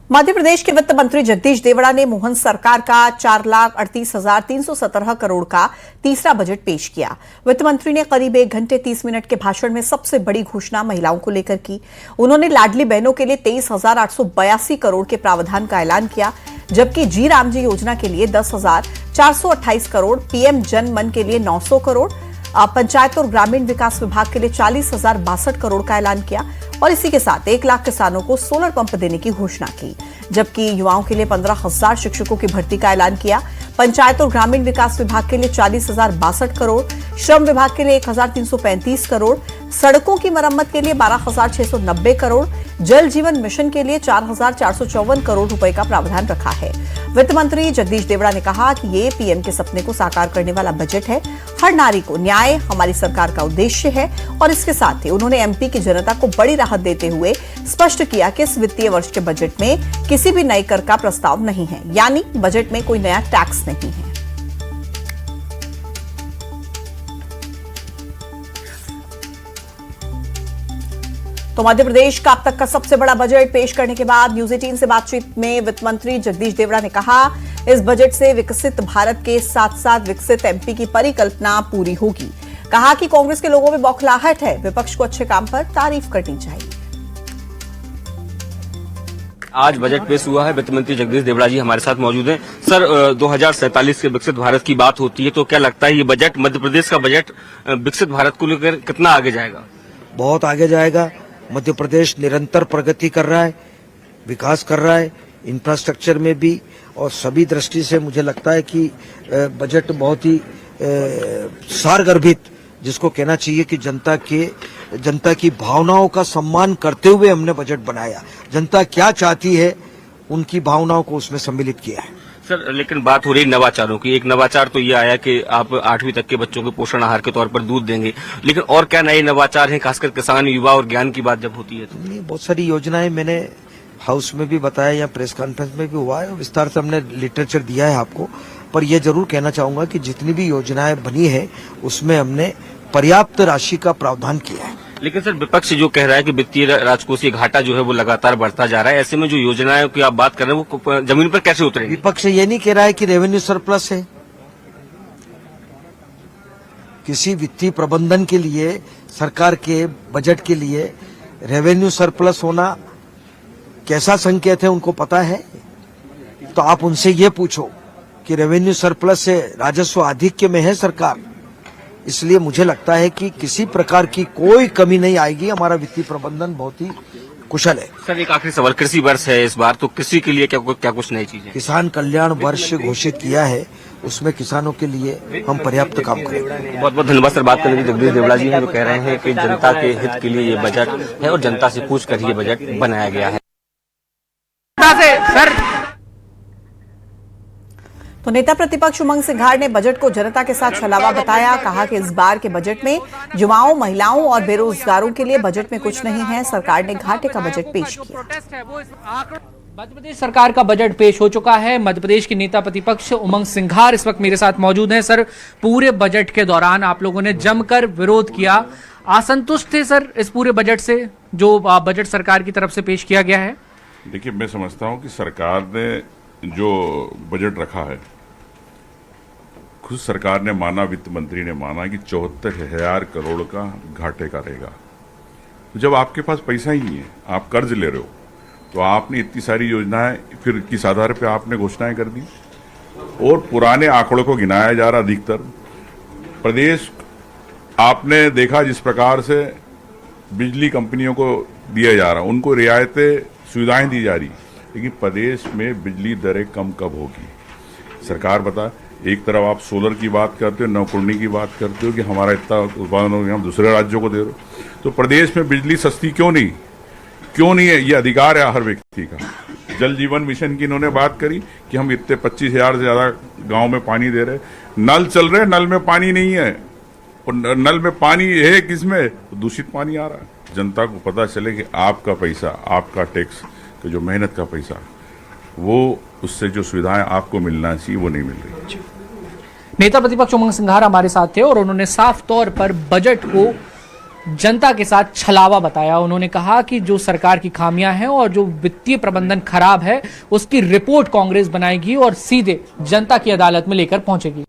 मध्य प्रदेश के वित्त मंत्री जगदीश देवड़ा ने मोहन सरकार का 4,38,317 करोड़ का तीसरा बजट पेश किया। वित्त मंत्री ने करीब 1 घंटे 30 मिनट के भाषण में सबसे बड़ी घोषणा महिलाओं को लेकर की। उन्होंने लाडली बहनों के लिए 23,882 करोड़ के प्रावधान का ऐलान किया, जबकि जी राम जी योजना के लिए 10,428 करोड़, पीएम जन मन के लिए 900 करोड़, पंचायत और ग्रामीण विकास विभाग के लिए 40,062 करोड़ का ऐलान किया और इसी के साथ 1 लाख किसानों को सोलर पंप देने की घोषणा की, जबकि युवाओं के लिए 15,000 शिक्षकों की भर्ती का ऐलान किया। पंचायत और ग्रामीण विकास विभाग के लिए 40,062 करोड़, श्रम विभाग के लिए 1,335 करोड़, सड़कों की मरम्मत के लिए 12,690 करोड़, जल जीवन मिशन के लिए 4,454 करोड़ रुपए का प्रावधान रखा है। वित्त मंत्री जगदीश देवड़ा ने कहा कि ये पीएम के सपने को साकार करने वाला बजट है। हर नारी को न्याय हमारी सरकार का उद्देश्य है और इसके साथ ही उन्होंने एमपी की जनता को बड़ी राहत देते हुए स्पष्ट किया कि इस वित्तीय वर्ष के बजट में किसी भी नए कर का प्रस्ताव नहीं है, यानी बजट में कोई नया टैक्स नहीं है। तो मध्य प्रदेश का अब तक का सबसे बड़ा बजट पेश करने के बाद न्यूज 18 से बातचीत में वित्त मंत्री जगदीश देवड़ा ने कहा, इस बजट से विकसित भारत के साथ साथ विकसित एमपी की परिकल्पना पूरी होगी। कहा कि कांग्रेस के लोगों में बौखलाहट है, विपक्ष को अच्छे काम पर तारीफ करनी चाहिए। आज बजट पेश हुआ है, वित्त मंत्री जगदीश देवड़ा जी हमारे साथ मौजूद हैं। सर, 2047 के विकसित भारत की बात होती है, तो क्या लगता है ये बजट, मध्य प्रदेश का बजट विकसित भारत को लेकर कितना आगे जाएगा? बहुत आगे जाएगा। मध्य प्रदेश निरंतर प्रगति कर रहा है, विकास कर रहा है, इंफ्रास्ट्रक्चर में भी और सभी दृष्टि से मुझे लगता है कि बजट बहुत ही सारगर्भित, जिसको कहना चाहिए कि जनता की भावनाओं का सम्मान करते हुए हमने बजट बनाया। जनता क्या चाहती है उनकी भावनाओं को उसमें सम्मिलित किया है। सर, लेकिन बात हो रही नवाचारों की। एक नवाचार तो ये आया कि आप 8वीं तक के बच्चों को पोषण आहार के तौर पर दूध देंगे, लेकिन और क्या नए नवाचार हैं, खासकर किसान, युवा और ज्ञान की बात जब होती है तो? नहीं, बहुत सारी योजनाएं मैंने हाउस में भी बताया या प्रेस कॉन्फ्रेंस में भी हुआ है, विस्तार से हमने लिटरेचर दिया है आपको। पर यह जरूर कहना चाहूंगा कि जितनी भी योजनाएं बनी है उसमें हमने पर्याप्त राशि का प्रावधान किया है। लेकिन सर, विपक्ष जो कह रहा है कि वित्तीय राजकोषीय घाटा जो है वो लगातार बढ़ता जा रहा है, ऐसे में जो योजनाएं की आप बात कर रहे हैं वो जमीन पर कैसे उतरेंगी? विपक्ष ये नहीं कह रहा है कि रेवेन्यू सरप्लस है। किसी वित्तीय प्रबंधन के लिए, सरकार के बजट के लिए रेवेन्यू सरप्लस होना कैसा संकेत है उनको पता है? तो आप उनसे ये पूछो कि रेवेन्यू सरप्लस से राजस्व आधिक्य में है सरकार, इसलिए मुझे लगता है कि किसी प्रकार की कोई कमी नहीं आएगी। हमारा वित्तीय प्रबंधन बहुत ही कुशल है। सर, एक आखिरी सवाल, कृषि वर्ष है इस बार, तो कृषि के लिए क्या कुछ नई चीजें? किसान कल्याण वर्ष घोषित किया है, उसमें किसानों के लिए हम पर्याप्त काम करेंगे। बहुत बहुत धन्यवाद सर। बात करने की जगदीश देवड़ा जी हैं, जो कह रहे हैं कि जनता के हित के लिए ये बजट है और जनता से पूछ कर ये बजट बनाया गया है। सर, तो नेता प्रतिपक्ष उमंग सिंघार ने बजट को जनता के साथ छलावा बताया। कहा कि इस बार के बजट में युवाओं, महिलाओं और बेरोजगारों के लिए बजट में कुछ नहीं है। सरकार ने घाटे का बजट पेश किया। मध्य प्रदेश सरकार का बजट पेश हो चुका है। मध्य प्रदेश के नेता प्रतिपक्ष उमंग सिंघार इस वक्त मेरे साथ मौजूद हैं। सर, पूरे बजट के दौरान आप लोगों ने जमकर विरोध किया, असंतुष्ट थे सर इस पूरे बजट से जो बजट सरकार की तरफ से पेश किया गया है? देखिए, मैं समझता हूं कि सरकार ने जो बजट रखा है, खुद सरकार ने माना, वित्त मंत्री ने माना कि 74,000 करोड़ का घाटे का रहेगा। तो जब आपके पास पैसा ही नहीं है, आप कर्ज ले रहे हो, तो आपने इतनी सारी योजनाएं फिर किस आधार पे आपने घोषणाएं कर दी? और पुराने आंकड़ों को गिनाया जा रहा। अधिकतर प्रदेश, आपने देखा जिस प्रकार से बिजली कंपनियों को दिया जा रहा, उनको रियायतें, सुविधाएं दी जा रही, लेकिन प्रदेश में बिजली दरें कम कब होगी? सरकार बता, एक तरफ आप सोलर की बात करते हो, नवकुंडी की बात करते हो कि हमारा इतना उत्पादन हो गया, हम दूसरे राज्यों को दे रहे हो, तो प्रदेश में बिजली सस्ती क्यों नहीं है? ये अधिकार है हर व्यक्ति का। जल जीवन मिशन की इन्होंने बात करी कि हम इतने 25,000 से ज्यादा गांव में पानी दे रहे, नल चल रहे, नल में पानी नहीं है, और नल में पानी है किसमें? तो दूषित पानी आ रहा है। जनता को पता चले कि आपका पैसा, आपका टैक्स, तो जो मेहनत का पैसा, वो उससे जो सुविधाएं आपको मिलना चाहिए वो नहीं मिल रही। नेता प्रतिपक्ष उमंग सिंघार हमारे साथ थे और उन्होंने साफ तौर पर बजट को जनता के साथ छलावा बताया। उन्होंने कहा कि जो सरकार की खामियां हैं और जो वित्तीय प्रबंधन खराब है उसकी रिपोर्ट कांग्रेस बनाएगी और सीधे जनता की अदालत में लेकर पहुंचेगी।